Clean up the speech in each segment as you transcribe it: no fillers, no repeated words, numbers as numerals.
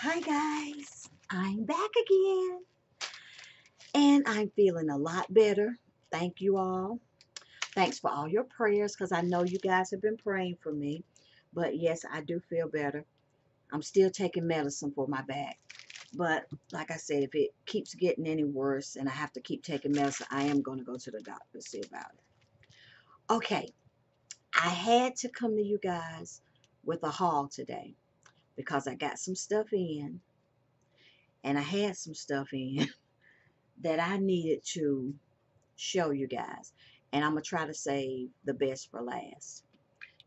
Hi guys, I'm back again and I'm feeling a lot better. Thank you all. Thanks for all your prayers because I know you guys have been praying for me. But yes, I do feel better. I'm still taking medicine for my back. But like I said, if it keeps getting any worse and I have to keep taking medicine, I am going to go to the doctor to see about it. Okay, I had to come to you guys with a haul today because I got some stuff in and I had some stuff in that I needed to show you guys. And I'm going to try to save the best for last.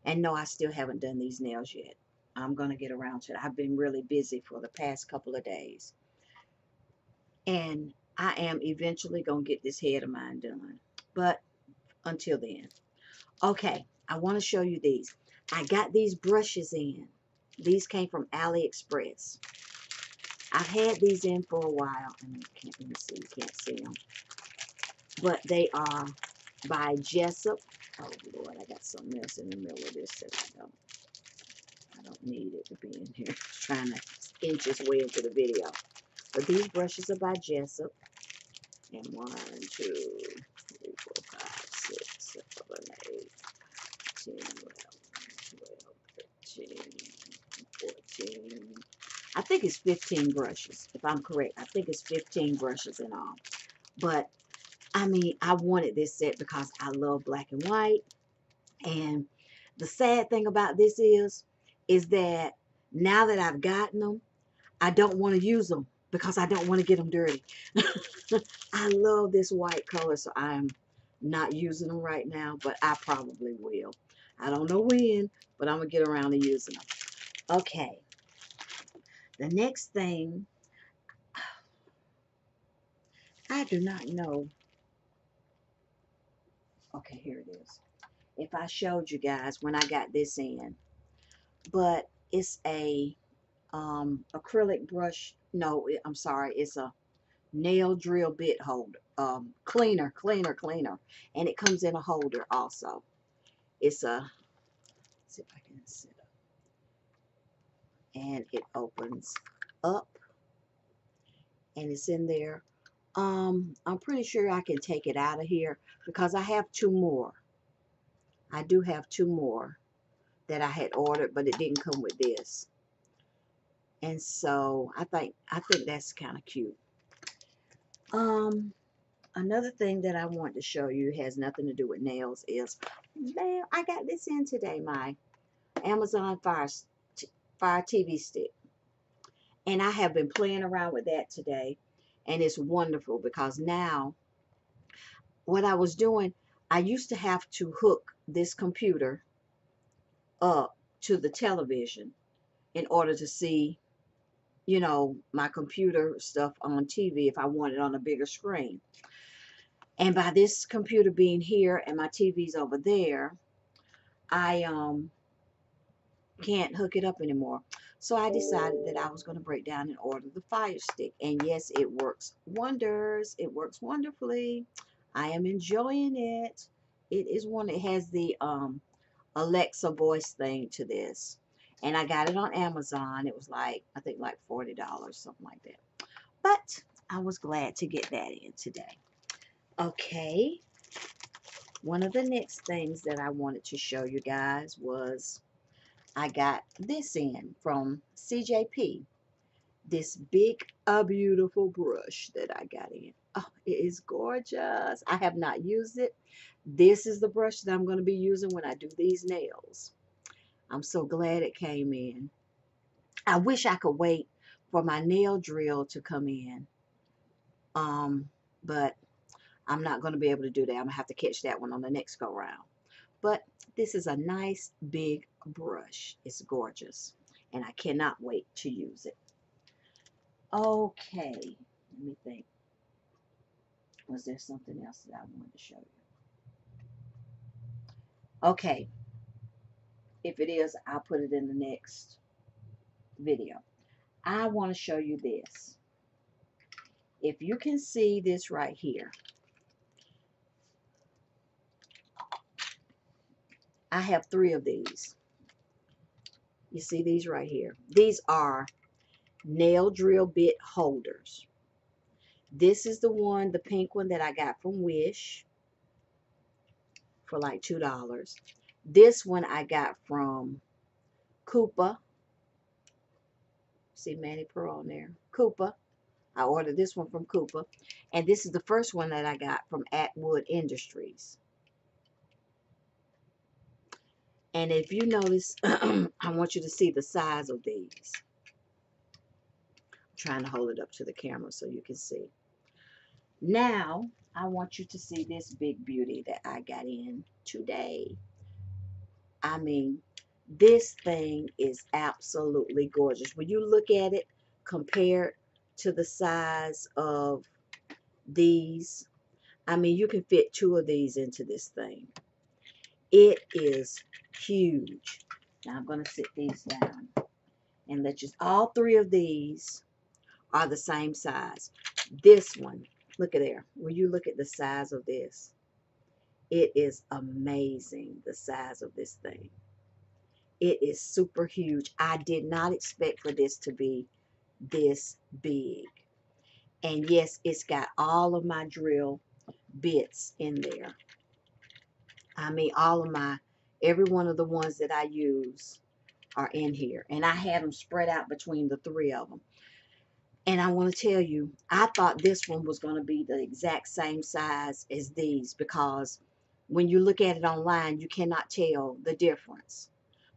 And no, I still haven't done these nails yet. I'm going to get around to it. I've been really busy for the past couple of days. And I am eventually going to get this head of mine done. But until then. Okay, I want to show you these. I got these brushes in. These came from AliExpress. I've had these in for a while. And let me see, you can't see them. But they are by Jessup. Oh Lord, I got something else in the middle of this that I don't need it to be in here. Trying to inch its way into the video. But these brushes are by Jessup. And 1, 2, 3, 4, 5, 6, 7, 8, 10, 11, 12, 13, 14. I think it's 15 brushes, if I'm correct. I think it's 15 brushes in all. But I mean, I wanted this set because I love black and white. And the sad thing about this is that now that I've gotten them, I don't want to use them because I don't want to get them dirty. I love this white color, so I'm not using them right now, but I probably will. I don't know when, but I'm going to get around to using them. Okay. The next thing, I do not know. Okay, here it is. If I showed you guys when I got this in, but it's a acrylic brush. No, I'm sorry. It's a nail drill bit holder. Cleaner. And it comes in a holder also. It's a, let's see if I can sit up. And it opens up and it's in there. I'm pretty sure I can take it out of here because I have two more. I do have two more that I had ordered, but it didn't come with this. And so I think that's kind of cute. Another thing that I want to show you has nothing to do with nails is, man, I got this in today, my Amazon Fire TV stick. And I have been playing around with that today. And it's wonderful because now what I was doing, I used to have to hook this computer up to the television in order to see, you know, my computer stuff on TV if I wanted on a bigger screen. And by this computer being here and my TV's over there, I can't hook it up anymore. So I decided that I was going to break down and order the Fire Stick. And yes, it works wonders. It works wonderfully. I am enjoying it. It is one. It has the Alexa voice thing to this. And I got it on Amazon. It was like, I think like $40, something like that. But I was glad to get that in today. Okay. One of the next things that I wanted to show you guys was I got this in from CJP. This big, beautiful brush that I got in. Oh, it is gorgeous. I have not used it. This is the brush that I'm going to be using when I do these nails. I'm so glad it came in. I wish I could wait for my nail drill to come in. But I'm not going to be able to do that. I'm going to have to catch that one on the next go round. But this is a nice big brush. It's gorgeous. And I cannot wait to use it. Okay. Let me think. Was there something else that I wanted to show you? Okay. If it is, I'll put it in the next video. I want to show you this. If you can see this right here, I have 3 of these. You see these right here. These are nail drill bit holders. This is the one, the pink one that I got from Wish for like $2. This one I got from Koopa. See Manny Pearl on there. Koopa. I ordered this one from Koopa. And this is the first one that I got from Atwood Industries. And if you notice, I want you to see the size of these. I'm trying to hold it up to the camera so you can see. Now, I want you to see this big beauty that I got in today. I mean, this thing is absolutely gorgeous. When you look at it compared to the size of these, I mean, you can fit 2 of these into this thing. It is huge. Now I'm going to sit these down and let you, all 3 of these are the same size. This one, look at there. When you look at the size of this, it is amazing, the size of this thing. It is super huge. I did not expect for this to be this big. And yes, it's got all of my drill bits in there. I mean, all of my, every one of the ones that I use are in here. And I had them spread out between the 3 of them. And I want to tell you, I thought this one was going to be the exact same size as these, because when you look at it online, you cannot tell the difference.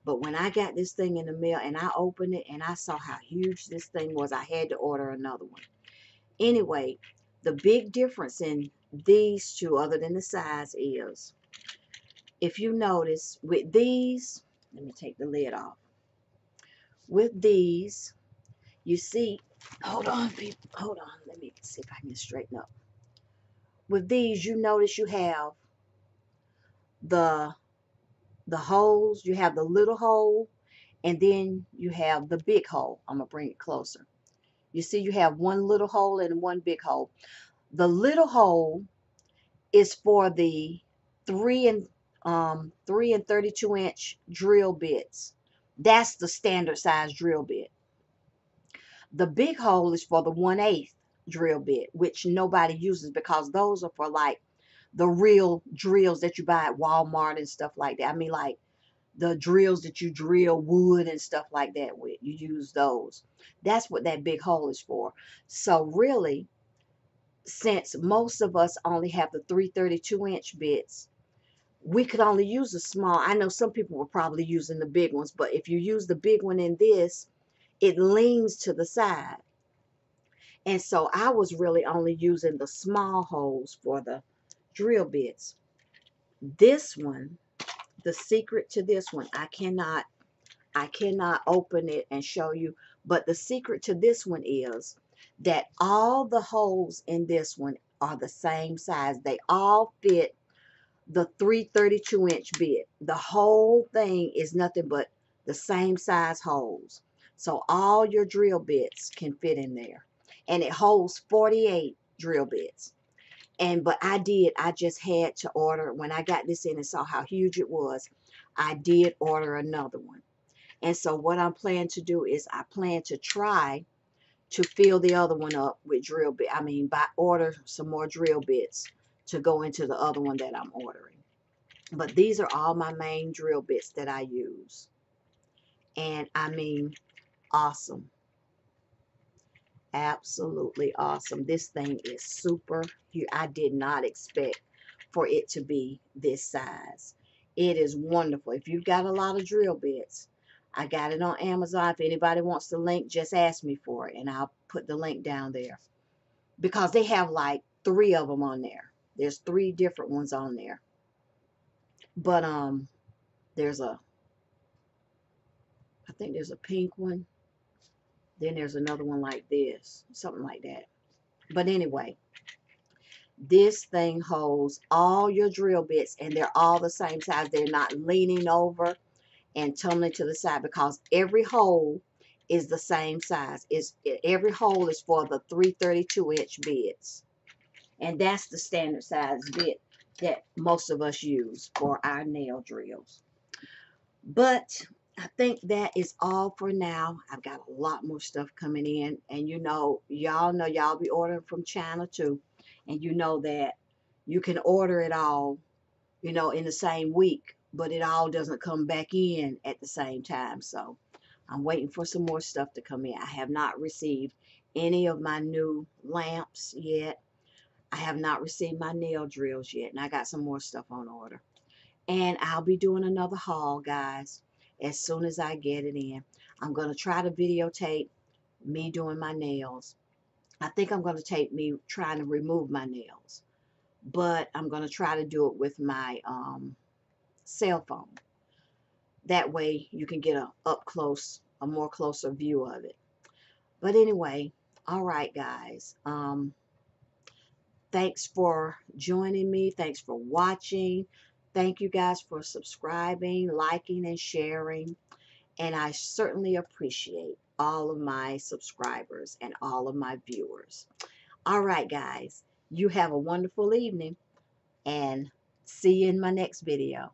But when I got this thing in the mail and I opened it and I saw how huge this thing was, I had to order another one. Anyway, the big difference in these 2, other than the size, is, if you notice, with these, let me take the lid off. With these, you see, hold on, people, hold on. Let me see if I can straighten up. With these, you notice you have the holes. You have the little hole, and then you have the big hole. I'm going to bring it closer. You see you have one little hole and one big hole. The little hole is for the 3 and 32-inch drill bits. That's the standard size drill bit. The big hole is for the 1/8 drill bit, which nobody uses, because those are for like the real drills that you buy at Walmart and stuff like that. I mean, like the drills that you drill wood and stuff like that with. You use those. That's what that big hole is for. So really, since most of us only have the 3 32-inch bits, we could only use a small. I know some people were probably using the big ones, but if you use the big one in this, it leans to the side. And so I was really only using the small holes for the drill bits. This one, the secret to this one, I cannot open it and show you, but the secret to this one is that all the holes in this one are the same size. They all fit the 3 32-inch bit. The whole thing is nothing but the same size holes. So all your drill bits can fit in there. And it holds 48 drill bits. But I just had to order, when I got this in and saw how huge it was, I did order another one. And so what I'm planning to do is I plan to try to fill the other one up with drill bit. I mean, order some more drill bits to go into the other one that I'm ordering. But these are all my main drill bits that I use. And I mean, awesome. Absolutely awesome. This thing is super huge. I did not expect for it to be this size. It is wonderful. If you've got a lot of drill bits, I got it on Amazon. If anybody wants the link, just ask me for it, and I'll put the link down there. Because they have like 3 of them on there. There's 3 different ones on there. But there's I think there's a pink one. Then there's another one like this, something like that. But anyway, this thing holds all your drill bits, and they're all the same size. They're not leaning over and tumbling to the side, because every hole is the same size. Every hole is for the 3 32-inch bits. And that's the standard size bit that most of us use for our nail drills. But I think that is all for now. I've got a lot more stuff coming in, and y'all know y'all be ordering from China too, and you know that you can order it all, in the same week, but it all doesn't come back in at the same time. So I'm waiting for some more stuff to come in. I have not received any of my new lamps yet. I have not received my nail drills yet, and I got some more stuff on order. And I'll be doing another haul, guys, as soon as I get it in. I'm going to try to videotape me doing my nails. I think I'm going to take me trying to remove my nails, but I'm going to try to do it with my cell phone. That way you can get a more closer view of it. But anyway, all right, guys. Thanks for joining me. Thanks for watching. Thank you guys for subscribing, liking, and sharing. And I certainly appreciate all of my subscribers and all of my viewers. All right, guys. You have a wonderful evening, and see you in my next video.